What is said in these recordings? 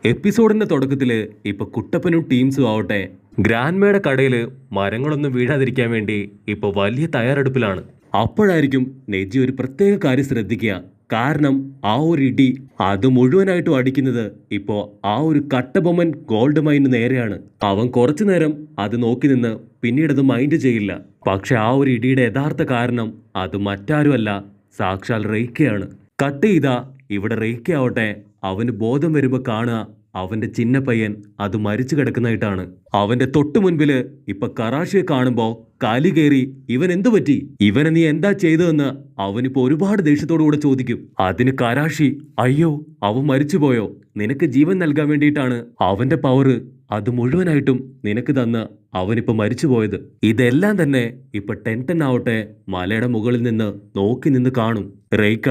എപ്പിസോഡിന്റെ തുടക്കത്തില് ഇപ്പൊ കുട്ടപ്പനും ടീംസും ആവട്ടെ ഗ്രാൻഡ്മയുടെ കടയില് മരങ്ങളൊന്നും വീഴാതിരിക്കാൻ വേണ്ടി ഇപ്പൊ വലിയ തയ്യാറെടുപ്പിലാണ്. അപ്പോഴായിരിക്കും നെജി ഒരു പ്രത്യേക കാര്യം ശ്രദ്ധിക്കുക. കാരണം ആ ഒരു ഇടി അത് മുഴുവനായിട്ടും അടിക്കുന്നത് ഇപ്പോ ആ ഒരു കട്ടബൊമ്മൻ ഗോൾഡ് മൈന് നേരെയാണ്. അവൻ കുറച്ചു നേരം അത് നോക്കി നിന്ന് പിന്നീട് അത് മൈൻഡ് ചെയ്യില്ല. പക്ഷെ ആ ഒരു ഇടിയുടെ യഥാർത്ഥ കാരണം അത് മറ്റാരുമല്ല, സാക്ഷാൽ റെയ്ക്കയാണ്. കട്ട് ചെയ്താ ഇവിടെ റെയ്ക്ക ആവട്ടെ അവന് ബോധം വരുമ്പോ കാണുക അവന്റെ ചിന്ന പയ്യൻ അത് മരിച്ചു കിടക്കുന്നതായിട്ടാണ്. അവന്റെ തൊട്ടു മുൻപില് ഇപ്പൊ കറാഷിയെ കാണുമ്പോ കാലി കയറി ഇവൻ എന്തു പറ്റി, ഇവനെ നീ എന്താ ചെയ്തതെന്ന് അവനിപ്പോ ഒരുപാട് ദേഷ്യത്തോടു കൂടെ ചോദിക്കും. അതിന് കറാഷി, അയ്യോ അവൻ മരിച്ചുപോയോ, നിനക്ക് ജീവൻ നൽകാൻ വേണ്ടിയിട്ടാണ് അവന്റെ പവറ് അത് മുഴുവനായിട്ടും നിനക്ക് തന്ന് അവനിപ്പോ മരിച്ചുപോയത്. ഇതെല്ലാം തന്നെ ഇപ്പൊ ടെൻറ്റൻ ആവട്ടെ മലയുടെ മുകളിൽ നിന്ന് നോക്കി നിന്ന് കാണും. റെയ്ക്ക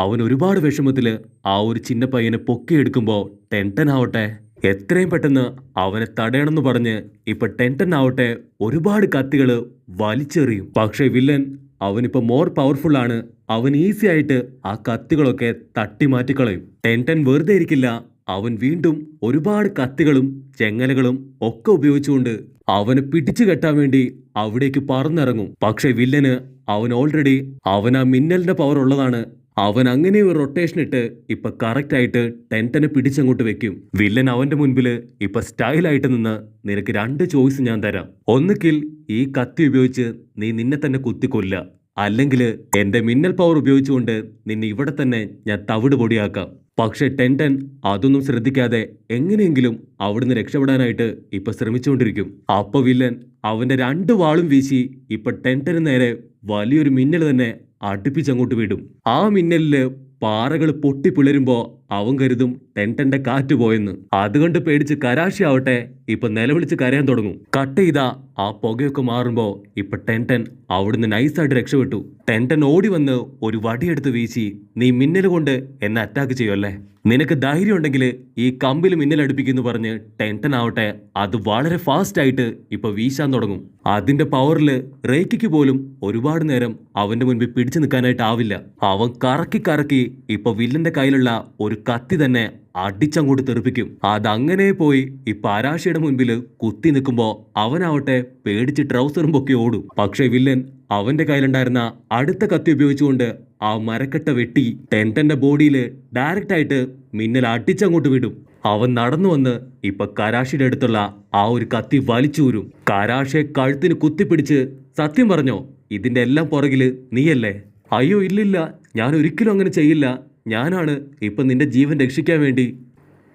അവൻ ഒരുപാട് വിഷമത്തില് ആ ഒരു ചിന്ന പയ്യനെ പൊക്കിയെടുക്കുമ്പോ ടെൻറ്റൻ ആവട്ടെ എത്രയും പെട്ടെന്ന് അവനെ തടയണമെന്ന് പറഞ്ഞ് ഇപ്പൊ ടെൻറ്റൻ ആവട്ടെ ഒരുപാട് കത്തികള് വലിച്ചെറിയും. പക്ഷെ വില്ലൻ അവനിപ്പോ മോർ പവർഫുൾ ആണ്. അവൻ ഈസി ആയിട്ട് ആ കത്തികളൊക്കെ തട്ടി മാറ്റിക്കളയും. ടെൻറ്റൻ വെറുതെ ഇരിക്കില്ല. അവൻ വീണ്ടും ഒരുപാട് കത്തികളും ചെങ്ങലകളും ഒക്കെ ഉപയോഗിച്ചുകൊണ്ട് അവനെ പിടിച്ചു കെട്ടാൻ വേണ്ടി അവിടേക്ക് പറന്നിറങ്ങും. പക്ഷെ വില്ലന് അവൻ ഓൾറെഡി അവൻ ആ മിന്നലിന്റെ പവർ ഉള്ളതാണ്. അവൻ അങ്ങനെ ഒരു റൊട്ടേഷൻ ഇട്ട് ഇപ്പൊ കറക്റ്റ് ആയിട്ട് ടെൻറ്റനെ പിടിച്ചങ്ങോട്ട് വെക്കും. വില്ലൻ അവന്റെ മുൻപില് ഇപ്പൊ സ്റ്റൈലായിട്ട് നിന്ന് നിനക്ക് രണ്ട് ചോയ്സ് ഞാൻ തരാം. ഒന്നുകിൽ ഈ കത്തി ഉപയോഗിച്ച് നീ നിന്നെ തന്നെ കുത്തിക്കൊല്ല, അല്ലെങ്കിൽ എന്റെ മിന്നൽ പവർ ഉപയോഗിച്ചുകൊണ്ട് നിന്നെ ഇവിടെ തന്നെ ഞാൻ തവിട് പൊടിയാക്കാം. പക്ഷെ ടെൻറ്റൻ അതൊന്നും ശ്രദ്ധിക്കാതെ എങ്ങനെയെങ്കിലും അവിടുന്ന് രക്ഷപ്പെടാനായിട്ട് ഇപ്പൊ ശ്രമിച്ചുകൊണ്ടിരിക്കും. അപ്പൊ വില്ലൻ അവന്റെ രണ്ട് വാളും വീശി ഇപ്പൊ ടെൻറ്റന് നേരെ വലിയൊരു മിന്നൽ തന്നെ അടുപ്പിച്ചങ്ങോട്ട് വിടും. ആ മിന്നലില് പാറകൾ പൊട്ടിപ്പിളരുമ്പോ അവൻ കരുതും ടെൻറ്റന്റെ കാറ്റ് പോയെന്ന്. അതുകൊണ്ട് പേടിച്ച് കരാശി ആവട്ടെ ഇപ്പൊ നിലവിളിച്ച് കരയാൻ തുടങ്ങും. കട്ട് ചെയ്താ ആ പുകയൊക്കെ മാറുമ്പോ ഇപ്പൊ ടെൻറ്റൻ അവിടുന്ന് നൈസായിട്ട് രക്ഷപ്പെട്ടു. ടെൻറ്റൻ ഓടി വന്ന് ഒരു വടിയെടുത്ത് വീശി, നീ മിന്നൽ കൊണ്ട് എന്നെ അറ്റാക്ക് ചെയ്യുമല്ലേ, നിനക്ക് ധൈര്യം ഉണ്ടെങ്കിൽ ഈ കമ്പിൽ മിന്നൽ അടുപ്പിക്കുന്നു പറഞ്ഞ് ടെൻറ്റൻ ആവട്ടെ അത് വളരെ ഫാസ്റ്റ് ആയിട്ട് ഇപ്പൊ വീശാൻ തുടങ്ങും. അതിന്റെ പവറില് റേക്കിക്ക് പോലും ഒരുപാട് നേരം അവന്റെ മുൻപിൽ പിടിച്ചു നിൽക്കാനായിട്ട് ആവില്ല. അവൻ കറക്കി കറക്കി ഇപ്പൊ വില്ലന്റെ കയ്യിലുള്ള ഒരു കത്തി തന്നെ അടിച്ചങ്ങോട്ട് തെറിപ്പിക്കും. അതങ്ങനെ പോയി ഇപ്പൊ അരാശിയുടെ മുൻപില് കുത്തി നിൽക്കുമ്പോ അവനാവട്ടെ പേടിച്ച് ട്രൗസറും പൊക്കി ഓടും. പക്ഷെ വില്ലൻ അവന്റെ കയ്യിലുണ്ടായിരുന്ന അടുത്ത കത്തി ഉപയോഗിച്ചുകൊണ്ട് ആ മരക്കെട്ട വെട്ടി ടെൻറ്റന്റെ ബോഡിയില് ഡയറക്റ്റ് ആയിട്ട് മിന്നൽ അടിച്ചങ്ങോട്ട് വിടും. അവൻ നടന്നു വന്ന് ഇപ്പൊ കരാഷിയുടെ അടുത്തുള്ള ആ ഒരു കത്തി വലിച്ചൂരും. കരാഷിയെ കഴുത്തിന് കുത്തിപ്പിടിച്ച്, സത്യം പറഞ്ഞോ ഇതിന്റെ എല്ലാം പുറകില് നീയല്ലേ? അയ്യോ ഇല്ലില്ല, ഞാൻ ഒരിക്കലും അങ്ങനെ ചെയ്യില്ല. ഞാനാണ് ഇപ്പൊ നിന്റെ ജീവൻ രക്ഷിക്കാൻ വേണ്ടി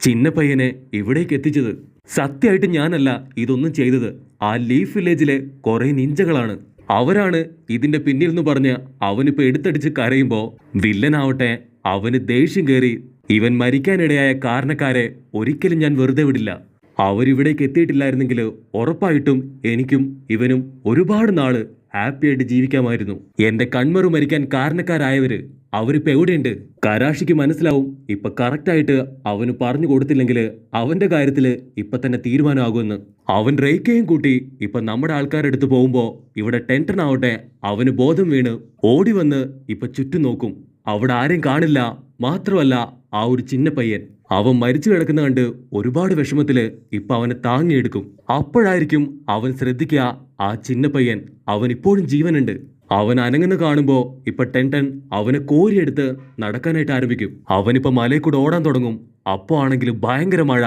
ചിന്ന പയ്യനെ ഇവിടേക്ക് എത്തിച്ചത്. സത്യമായിട്ട് ഞാനല്ല ഇതൊന്നും ചെയ്തത്. ആ ലീഫ് വില്ലേജിലെ കുറെ നിഞ്ചകളാണ്, അവരാണ് ഇതിന്റെ പിന്നിൽ എന്ന് പറഞ്ഞ് അവനിപ്പോ എടുത്തടിച്ച് കരയുമ്പോ വില്ലനാവട്ടെ അവന് ദേഷ്യം കയറി, ഇവൻ മരിക്കാനിടയായ കാരണക്കാരെ ഒരിക്കലും ഞാൻ വെറുതെ വിടില്ല. അവരിവിടേക്ക് എത്തിയിട്ടില്ലായിരുന്നെങ്കിൽ ഉറപ്പായിട്ടും എനിക്കും ഇവനും ഒരുപാട് നാള് ഹാപ്പി ആയിട്ട് ജീവിക്കാമായിരുന്നു. എന്റെ കൺമറു മരിക്കാൻ കാരണക്കാരായവര് അവരിപ്പോ എവിടെയുണ്ട്? കരാഷിക്ക് മനസ്സിലാവും ഇപ്പൊ കറക്റ്റായിട്ട് അവന് പറഞ്ഞു കൊടുത്തില്ലെങ്കിൽ അവന്റെ കാര്യത്തില് ഇപ്പൊ തന്നെ തീരുമാനമാകുമെന്ന്. അവൻ റേക്കയും കൂട്ടി ഇപ്പൊ നമ്മുടെ ആൾക്കാരെടുത്ത് പോകുമ്പോ ഇവിടെ ടെൻറ്റൻ ആവട്ടെ അവന് ബോധം വീണ് ഓടി വന്ന് ഇപ്പൊ ചുറ്റും നോക്കും. അവിടെ ആരെയും കാണില്ല. മാത്രമല്ല ആ ഒരു ചിന്ന പയ്യൻ അവൻ മരിച്ചു കിടക്കുന്ന കണ്ട് ഒരുപാട് വിഷമത്തില് ഇപ്പൊ അവനെ താങ്ങിയെടുക്കും. അപ്പോഴായിരിക്കും അവൻ ശ്രദ്ധിക്കുക ആ ചിന്ന പയ്യൻ അവൻ ഇപ്പോഴും ജീവനുണ്ട്. അവൻ അനങ്ങുന്ന കാണുമ്പോ ഇപ്പൊ ടെൻറ്റൻ അവനെ കോരിയെടുത്ത് നടക്കാനായിട്ട് ആരംഭിക്കും. അവനിപ്പോ മലയിൽ കൂടെ ഓടാൻ തുടങ്ങും. അപ്പോ ആണെങ്കിൽ ഭയങ്കര മഴ.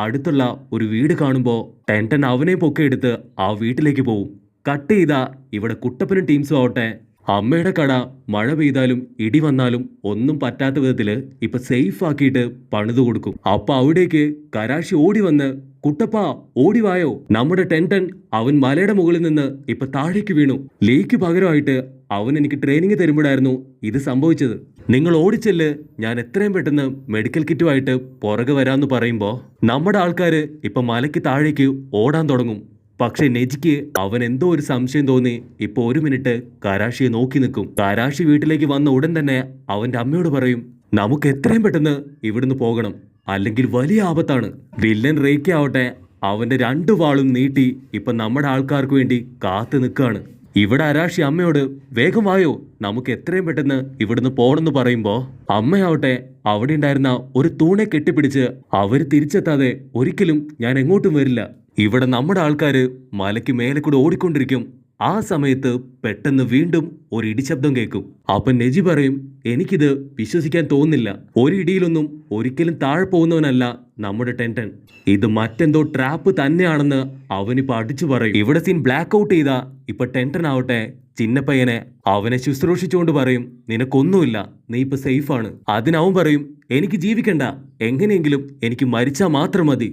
അടുത്തുള്ള ഒരു വീട് കാണുമ്പോ ടെൻറ്റൻ അവനെ പൊക്കെടുത്ത് ആ വീട്ടിലേക്ക് പോവും. കട്ട് ചെയ്താ ഇവിടെ കുട്ടപ്പനും ടീംസും ആവട്ടെ അമ്മയുടെ കട മഴ പെയ്താലും ഇടി വന്നാലും ഒന്നും പറ്റാത്ത വിധത്തില് ഇപ്പൊ സേഫ് ആക്കിയിട്ട് പണിതു കൊടുക്കും. അപ്പൊ അവിടേക്ക് കരാശി ഓടി വന്ന്, കുട്ടപ്പാ ഓടിവായോ, നമ്മുടെ ടെൻറ്റൻ അവൻ മലയുടെ മുകളിൽ നിന്ന് ഇപ്പൊ താഴേക്ക് വീണു. ലീക്ക് പകരമായിട്ട് അവൻ എനിക്ക് ട്രെയിനിങ് തരുമ്പോഴായിരുന്നു ഇത് സംഭവിച്ചത്. നിങ്ങൾ ഓടിച്ചെല്ല്, ഞാൻ എത്രയും പെട്ടെന്ന് മെഡിക്കൽ കിറ്റുമായിട്ട് പുറകെ വരാന്ന് പറയുമ്പോ നമ്മുടെ ആൾക്കാര് ഇപ്പൊ മലയ്ക്ക് താഴേക്ക് ഓടാൻ തുടങ്ങും. പക്ഷെ നെജിക്ക് അവൻ എന്തോ ഒരു സംശയം തോന്നി ഇപ്പൊ ഒരു മിനിറ്റ് കരാഷിയെ നോക്കി നിൽക്കും. കരാഷി വീട്ടിലേക്ക് വന്ന ഉടൻ തന്നെ അവന്റെ അമ്മയോട് പറയും, നമുക്ക് എത്രയും പെട്ടെന്ന് ഇവിടുന്ന് പോകണം, അല്ലെങ്കിൽ വലിയ ആപത്താണ്. വില്ലൻ റേക്ക ആവട്ടെ അവന്റെ രണ്ട് വാളും നീട്ടി ഇപ്പൊ നമ്മുടെ ആൾക്കാർക്ക് വേണ്ടി കാത്തു നിൽക്കാണ്. ഇവിടെ അരാഷി അമ്മയോട് വേഗം വായോ, നമുക്ക് എത്രയും പെട്ടെന്ന് ഇവിടുന്ന് പോകണമെന്ന് പറയുമ്പോ അമ്മയാവട്ടെ അവിടെ ഉണ്ടായിരുന്ന ഒരു തൂണെ കെട്ടിപ്പിടിച്ച് അവര് തിരിച്ചെത്താതെ ഒരിക്കലും ഞാൻ എങ്ങോട്ടും വരില്ല. ഇവിടെ നമ്മുടെ ആൾക്കാര് മലയ്ക്ക് മേലെ കൂടെ ഓടിക്കൊണ്ടിരിക്കും. ആ സമയത്ത് പെട്ടെന്ന് വീണ്ടും ഒരു ഇടിശബ്ദം കേൾക്കും. അപ്പൊ നെജി പറയും, എനിക്കിത് വിശ്വസിക്കാൻ തോന്നുന്നില്ല. ഒരു ഇടിയിലൊന്നും ഒരിക്കലും താഴെ പോകുന്നവനല്ല നമ്മുടെ ടെൻടൻ. ഇത് മറ്റെന്തോ ട്രാപ്പ് തന്നെയാണെന്ന് അവനിപ്പോ അടിച്ചു പറയും. ഇവിടെ സീൻ ബ്ലാക്ക് ഔട്ട് ചെയ്താ ഇപ്പൊ ടെൻടൻ ആവട്ടെ ചിന്നപ്പയ്യനെ അവനെ ശുശ്രൂഷിച്ചുകൊണ്ട് പറയും, നിനക്കൊന്നുമില്ല, നീ ഇപ്പൊ സേഫാണ്. അതിനവൻ പറയും, എനിക്ക് ജീവിക്കണ്ട, എങ്ങനെയെങ്കിലും എനിക്ക് മരിച്ചാ മാത്രം മതി.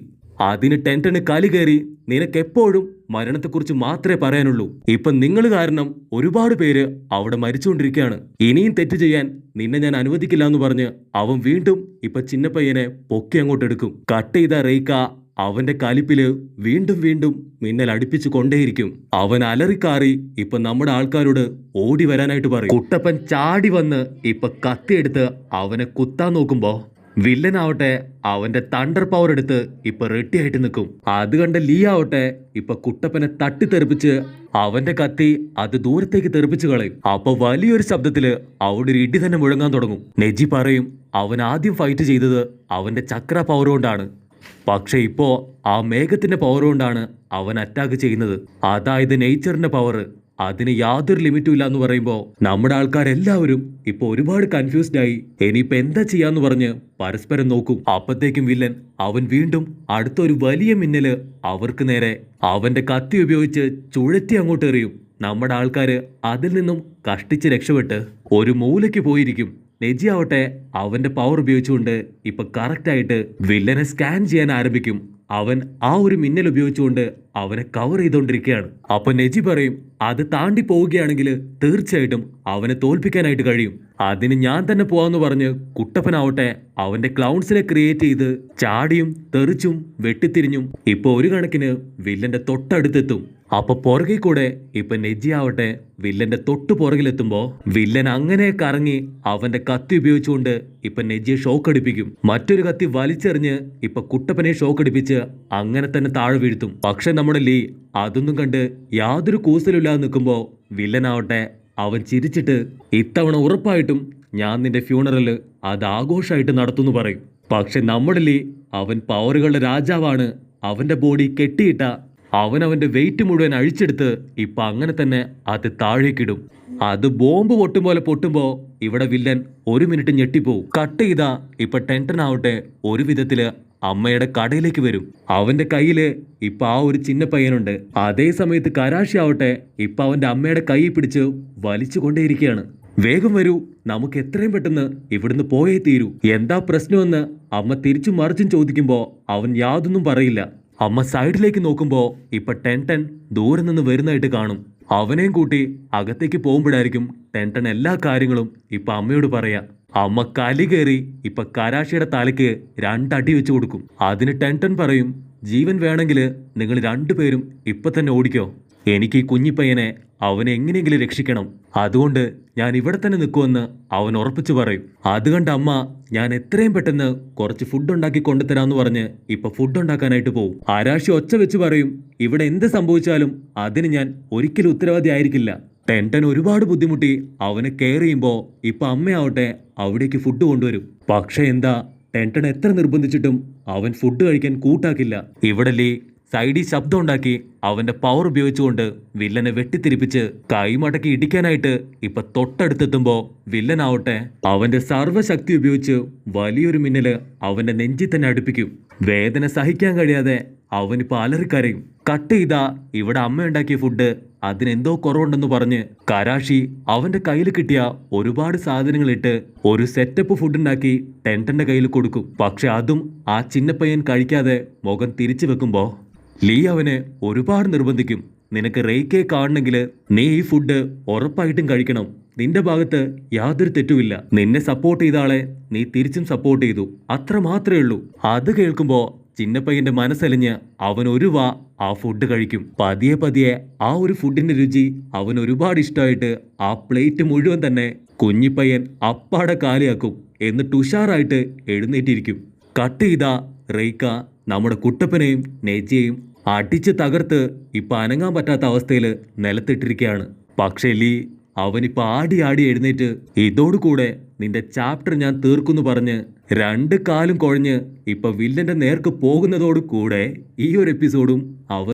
അതിന് ടെൻടന് കലി കയറി, നിനക്കെപ്പോഴും മരണത്തെക്കുറിച്ച് മാത്രമേ പറയാനുള്ളൂ. ഇപ്പൊ നിങ്ങൾ കാരണം ഒരുപാട് പേര് അവിടെ മരിച്ചുകൊണ്ടിരിക്കുകയാണ്. ഇനിയും തെറ്റ് ചെയ്യാൻ നിന്നെ ഞാൻ അനുവദിക്കില്ല എന്ന് പറഞ്ഞ് അവൻ വീണ്ടും ഇപ്പൊ ചിന്നപ്പയ്യനെ പൊക്കി അങ്ങോട്ടെടുക്കും. കട്ട് ചെയ്ത റെയ്ക്ക അവന്റെ കലിപ്പില് വീണ്ടും വീണ്ടും മിന്നൽ അടുപ്പിച്ചു കൊണ്ടേയിരിക്കും. അവൻ അലറിക്കാറി ഇപ്പൊ നമ്മുടെ ആൾക്കാരോട് ഓടി വരാനായിട്ട് പറയും. കുട്ടപ്പൻ ചാടി വന്ന് ഇപ്പൊ കത്തിയെടുത്ത് അവനെ കുത്താൻ നോക്കുമ്പോ വില്ലനാവട്ടെ അവന്റെ തണ്ടർ പവർ എടുത്ത് ഇപ്പൊ റെഡിയായിട്ട് നിൽക്കും. അത് കണ്ട ലീ ആവട്ടെ ഇപ്പൊ കുട്ടപ്പനെ തട്ടിത്തെറിപ്പിച്ച് അവന്റെ കത്തി അത് ദൂരത്തേക്ക് തെറിപ്പിച്ചു കളയും. അപ്പൊ വലിയൊരു ശബ്ദത്തില് അവിടെ ഒരു ഇടി തന്നെ മുഴങ്ങാൻ തുടങ്ങും. നെജി പറയും, അവൻ ആദ്യം ഫൈറ്റ് ചെയ്തത് അവന്റെ ചക്ര പവർ കൊണ്ടാണ്, പക്ഷെ ഇപ്പോ ആ മേഘത്തിന്റെ പവർ കൊണ്ടാണ് അവൻ അറ്റാക്ക് ചെയ്യുന്നത്. അതായത് നേച്ചറിന്റെ പവർ. അതിന് യാതൊരു ലിമിറ്റും ഇല്ല എന്ന് പറയുമ്പോൾ നമ്മുടെ ആൾക്കാരെല്ലാവരും ഇപ്പൊ ഒരുപാട് കൺഫ്യൂസ്ഡ് ആയി. ഇനിയിപ്പോ എന്താ ചെയ്യാന്ന് പറഞ്ഞ് പരസ്പരം നോക്കും. അപ്പത്തേക്കും വില്ലൻ അവൻ വീണ്ടും അടുത്തൊരു വലിയ മിന്നല് അവർക്ക് നേരെ അവന്റെ കത്തി ഉപയോഗിച്ച് ചുഴറ്റി അങ്ങോട്ട് എറിയും. നമ്മുടെ ആൾക്കാര് അതിൽ നിന്നും കഷ്ടിച്ച് രക്ഷപ്പെട്ട് ഒരു മൂലയ്ക്ക് പോയിരിക്കും. നെജി ആവട്ടെ അവന്റെ പവർ ഉപയോഗിച്ചുകൊണ്ട് ഇപ്പൊ കറക്റ്റായിട്ട് വില്ലനെ സ്കാൻ ചെയ്യാൻ ആരംഭിക്കും. അവൻ ആ ഒരു മിന്നൽ ഉപയോഗിച്ചുകൊണ്ട് അവനെ കവർ ചെയ്തുകൊണ്ടിരിക്കുകയാണ്. അപ്പൊ നെജി പറയും, അത് താണ്ടി പോവുകയാണെങ്കിൽ തീർച്ചയായിട്ടും അവനെ തോൽപ്പിക്കാനായിട്ട് കഴിയും. അതിന് ഞാൻ തന്നെ പോവാന്ന് പറഞ്ഞ് കുട്ടപ്പനാവട്ടെ അവന്റെ ക്ലൗൺസിനെ ക്രിയേറ്റ് ചെയ്ത് ചാടിയും തെറിച്ചും വെട്ടിത്തിരിഞ്ഞും ഇപ്പൊ ഒരു കണക്കിന് വില്ലന്റെ തൊട്ടടുത്തെത്തും. അപ്പൊ പുറകെ കൂടെ ഇപ്പൊ നെജി ആവട്ടെ വില്ലന്റെ തൊട്ടു പുറകിലെത്തുമ്പോ വില്ലൻ അങ്ങനെ കറങ്ങി അവന്റെ കത്തി ഉപയോഗിച്ചുകൊണ്ട് ഇപ്പൊ നെജിയെ ഷോക്ക് അടിപ്പിക്കും. മറ്റൊരു കത്തി വലിച്ചെറിഞ്ഞ് ഇപ്പൊ കുട്ടപ്പനെ ഷോക്ക് അടിപ്പിച്ച് അങ്ങനെ തന്നെ താഴെ വീഴ്ത്തും. പക്ഷെ നമ്മുടെ ലീ അതൊന്നും കണ്ട് യാതൊരു കൂസലില്ലാതെ നിൽക്കുമ്പോ വില്ലനാവട്ടെ അവൻ ചിരിച്ചിട്ട്, ഇത്തവണ ഉറപ്പായിട്ടും ഞാൻ നിന്റെ ഫ്യൂണറല് അത് ആഘോഷമായിട്ട് നടത്തുന്നു പറയും. പക്ഷെ നമ്മുടെ ലീ അവൻ പവറുകളുടെ രാജാവാണ്. അവന്റെ ബോഡി കെട്ടിയിട്ട അവനവന്റെ വെയിറ്റ് മുഴുവൻ അഴിച്ചെടുത്ത് ഇപ്പൊ അങ്ങനെ തന്നെ അത് താഴേക്കിടും. അത് ബോംബ് പൊട്ടും പോലെ പൊട്ടുമ്പോ ഇവിടെ വില്ലൻ ഒരു മിനിറ്റ് ഞെട്ടിപ്പോവും. കട്ട് ചെയ്താ ഇപ്പൊ ടെൻടൻ ആവട്ടെ ഒരു വിധത്തില് അമ്മയുടെ കടയിലേക്ക് വരും. അവന്റെ കയ്യില് ഇപ്പൊ ആ ഒരു ചിന്ന പയ്യനുണ്ട്. അതേ സമയത്ത് കരാശി ആവട്ടെ ഇപ്പൊ അവന്റെ അമ്മയുടെ കൈ പിടിച്ച് വലിച്ചു കൊണ്ടേയിരിക്കുകയാണ്. വേഗം വരൂ, നമുക്ക് എത്രയും പെട്ടെന്ന് ഇവിടുന്ന് പോയേ തീരൂ. എന്താ പ്രശ്നമെന്ന് അമ്മ തിരിച്ചും മറിച്ചും ചോദിക്കുമ്പോ അവൻ യാതൊന്നും പറയില്ല. അമ്മ സൈഡിലേക്ക് നോക്കുമ്പോ ഇപ്പൊ ടെൻടൻ ദൂരെ നിന്ന് വരുന്നതായിട്ട് കാണും. അവനെയും കൂട്ടി അകത്തേക്ക് പോകുമ്പോഴായിരിക്കും ടെൻടൻ എല്ലാ കാര്യങ്ങളും ഇപ്പൊ അമ്മയോട് പറയാ. അമ്മ കലി കയറി ഇപ്പൊ കരാശിയുടെ തലയ്ക്ക് 2 അടി വെച്ച് കൊടുക്കും. അതിന് ടെൻടൻ പറയും, ജീവൻ വേണമെങ്കിൽ നിങ്ങൾ രണ്ടുപേരും ഇപ്പൊ തന്നെ ഓടിക്കോ. എനിക്ക് ഈ കുഞ്ഞിപ്പയ്യനെ അവനെ എങ്ങനെയെങ്കിലും രക്ഷിക്കണം. അതുകൊണ്ട് ഞാൻ ഇവിടെ തന്നെ നിൽക്കുമെന്ന് അവൻ ഉറപ്പിച്ചു പറയും. അത് കണ്ട അമ്മ, ഞാൻ എത്രയും പെട്ടെന്ന് കുറച്ച് ഫുഡ് ഉണ്ടാക്കി കൊണ്ടുതരാന്ന് പറഞ്ഞ് ഇപ്പൊ ഫുഡ് ഉണ്ടാക്കാനായിട്ട് പോകും. ആരാശി ഒച്ച വെച്ച് പറയും, ഇവിടെ എന്ത് സംഭവിച്ചാലും അതിന് ഞാൻ ഒരിക്കലും ഉത്തരവാദി ആയിരിക്കില്ല. ടെൻടൻ ഒരുപാട് ബുദ്ധിമുട്ടി അവനെ കെയർ ചെയ്യുമ്പോ ഇപ്പൊ അമ്മയാവട്ടെ അവിടേക്ക് ഫുഡ് കൊണ്ടുവരും. പക്ഷെ എന്താ, ടെൻടൻ എത്ര നിർബന്ധിച്ചിട്ടും അവൻ ഫുഡ് കഴിക്കാൻ കൂട്ടാക്കില്ല. ഇവിടെ ലീ സൈഡിൽ ശബ്ദം ഉണ്ടാക്കി അവന്റെ പവർ ഉപയോഗിച്ചുകൊണ്ട് വില്ലനെ വെട്ടിത്തിരിപ്പിച്ച് കൈമടക്കി ഇടിക്കാനായിട്ട് ഇപ്പൊ തൊട്ടടുത്തെത്തുമ്പോ വില്ലനാവട്ടെ അവന്റെ സർവ്വശക്തി ഉപയോഗിച്ച് വലിയൊരു മിന്നല് അവന്റെ നെഞ്ചിൽ തന്നെ അടുപ്പിക്കും. വേദന സഹിക്കാൻ കഴിയാതെ അവനിപ്പോ അലറിക്കരയും. കട്ട് ചെയ്താ ഇവിടെ അമ്മ ഉണ്ടാക്കിയ ഫുഡ് അതിനെന്തോ കുറവുണ്ടെന്ന് പറഞ്ഞ് കരാശി അവന്റെ കയ്യിൽ കിട്ടിയ ഒരുപാട് സാധനങ്ങൾ ഇട്ട് ഒരു സെറ്റപ്പ് ഫുഡ് ഉണ്ടാക്കി ടെൻടന്റെ കയ്യിൽ കൊടുക്കും. പക്ഷെ അതും ആ ചിന്നപ്പയ്യൻ കഴിക്കാതെ മുഖം തിരിച്ചു വെക്കുമ്പോ ലീ അവനെ ഒരുപാട് നിർബന്ധിക്കും. നിനക്ക് റെയ്ക്കയെ കാണണമെങ്കിൽ നീ ഈ ഫുഡ് ഉറപ്പായിട്ടും കഴിക്കണം. നിന്റെ ഭാഗത്ത് യാതൊരു തെറ്റുമില്ല. നിന്നെ സപ്പോർട്ട് ചെയ്ത ആളെ നീ തിരിച്ചും സപ്പോർട്ട് ചെയ്തു, അത്ര മാത്രമേ ഉള്ളൂ. അത് കേൾക്കുമ്പോ ചിന്നപ്പയ്യന്റെ മനസ്സലിഞ്ഞ് അവൻ ഒരു വാ ആ ഫുഡ് കഴിക്കും. പതിയെ പതിയെ ആ ഒരു ഫുഡിന്റെ രുചി അവൻ ഒരുപാട് ഇഷ്ടമായിട്ട് ആ പ്ലേറ്റ് മുഴുവൻ തന്നെ കുഞ്ഞിപ്പയ്യൻ അപ്പാടെ കാലിയാക്കും. എന്നിട്ട് ഉഷാറായിട്ട് എഴുന്നേറ്റിരിക്കും. കട്ട് ചെയ്ത റെയ്ക്ക നമ്മുടെ കുട്ടപ്പനെയും നെജിയെയും അടിച്ച് തകർത്ത് ഇപ്പൊ അനങ്ങാൻ പറ്റാത്ത അവസ്ഥയിൽ നിലത്തിട്ടിരിക്കുകയാണ്. പക്ഷേ ലീ അവനിപ്പോ ആടി ആടി എഴുന്നേറ്റ് ഇതോടുകൂടെ നിന്റെ ചാപ്റ്റർ ഞാൻ തീർക്കുന്നു പറഞ്ഞ് 2 കാലും കുഴഞ്ഞ് ഇപ്പൊ വില്ലന്റെ നേർക്ക് പോകുന്നതോടു കൂടെ ഈ ഒരു എപ്പിസോഡും